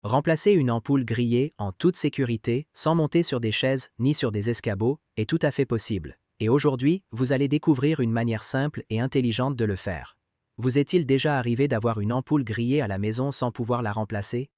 Remplacer une ampoule grillée en toute sécurité, sans monter sur des chaises ni sur des escabeaux, est tout à fait possible. Et aujourd'hui, vous allez découvrir une manière simple et intelligente de le faire. Vous est-il déjà arrivé d'avoir une ampoule grillée à la maison sans pouvoir la remplacer?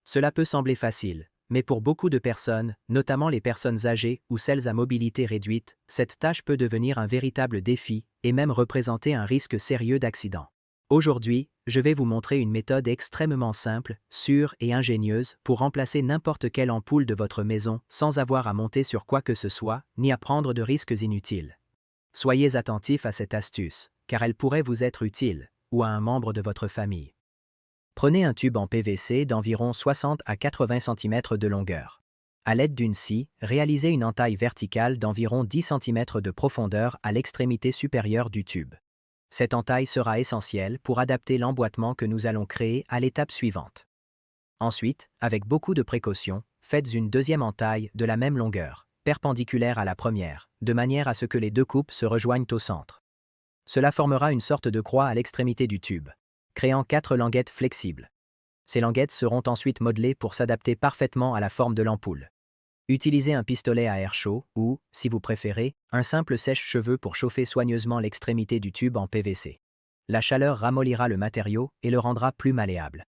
Cela peut sembler facile, mais pour beaucoup de personnes, notamment les personnes âgées ou celles à mobilité réduite, cette tâche peut devenir un véritable défi et même représenter un risque sérieux d'accident. Aujourd'hui, je vais vous montrer une méthode extrêmement simple, sûre et ingénieuse pour remplacer n'importe quelle ampoule de votre maison sans avoir à monter sur quoi que ce soit, ni à prendre de risques inutiles. Soyez attentifs à cette astuce, car elle pourrait vous être utile, ou à un membre de votre famille. Prenez un tube en PVC d'environ 60 à 80 cm de longueur. À l'aide d'une scie, réalisez une entaille verticale d'environ 10 cm de profondeur à l'extrémité supérieure du tube. Cette entaille sera essentielle pour adapter l'emboîtement que nous allons créer à l'étape suivante. Ensuite, avec beaucoup de précaution, faites une deuxième entaille de la même longueur, perpendiculaire à la première, de manière à ce que les deux coupes se rejoignent au centre. Cela formera une sorte de croix à l'extrémité du tube, créant 4 languettes flexibles. Ces languettes seront ensuite modelées pour s'adapter parfaitement à la forme de l'ampoule. Utilisez un pistolet à air chaud ou, si vous préférez, un simple sèche-cheveux pour chauffer soigneusement l'extrémité du tube en PVC. La chaleur ramollira le matériau et le rendra plus malléable.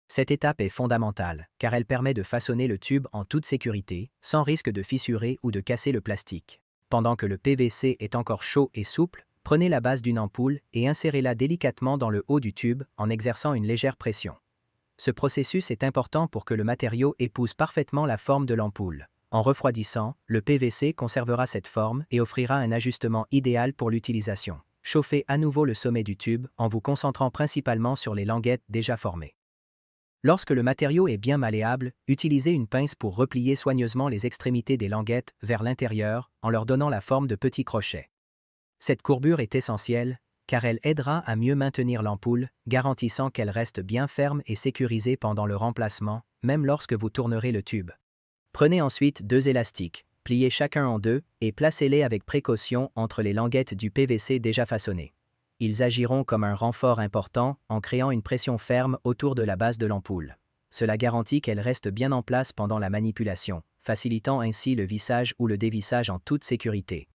Cette étape est fondamentale, car elle permet de façonner le tube en toute sécurité, sans risque de fissurer ou de casser le plastique. Pendant que le PVC est encore chaud et souple, prenez la base d'une ampoule et insérez-la délicatement dans le haut du tube en exerçant une légère pression. Ce processus est important pour que le matériau épouse parfaitement la forme de l'ampoule. En refroidissant, le PVC conservera cette forme et offrira un ajustement idéal pour l'utilisation. Chauffez à nouveau le sommet du tube en vous concentrant principalement sur les languettes déjà formées. Lorsque le matériau est bien malléable, utilisez une pince pour replier soigneusement les extrémités des languettes vers l'intérieur en leur donnant la forme de petits crochets. Cette courbure est essentielle, car elle aidera à mieux maintenir l'ampoule, garantissant qu'elle reste bien ferme et sécurisée pendant le remplacement, même lorsque vous tournerez le tube. Prenez ensuite 2 élastiques, pliez chacun en 2 et placez-les avec précaution entre les languettes du PVC déjà façonnées. Ils agiront comme un renfort important en créant une pression ferme autour de la base de l'ampoule. Cela garantit qu'elle reste bien en place pendant la manipulation, facilitant ainsi le vissage ou le dévissage en toute sécurité.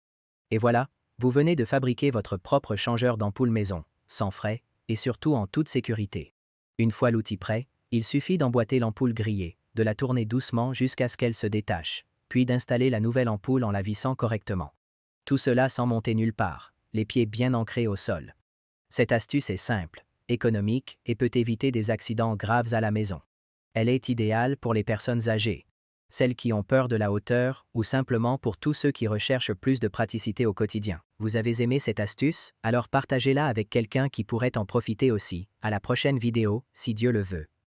Et voilà, vous venez de fabriquer votre propre changeur d'ampoule maison, sans frais, et surtout en toute sécurité. Une fois l'outil prêt, il suffit d'emboîter l'ampoule grillée, de la tourner doucement jusqu'à ce qu'elle se détache, puis d'installer la nouvelle ampoule en la vissant correctement. Tout cela sans monter nulle part, les pieds bien ancrés au sol. Cette astuce est simple, économique et peut éviter des accidents graves à la maison. Elle est idéale pour les personnes âgées, celles qui ont peur de la hauteur ou simplement pour tous ceux qui recherchent plus de praticité au quotidien. Vous avez aimé cette astuce? Alors partagez-la avec quelqu'un qui pourrait en profiter aussi. À la prochaine vidéo, si Dieu le veut.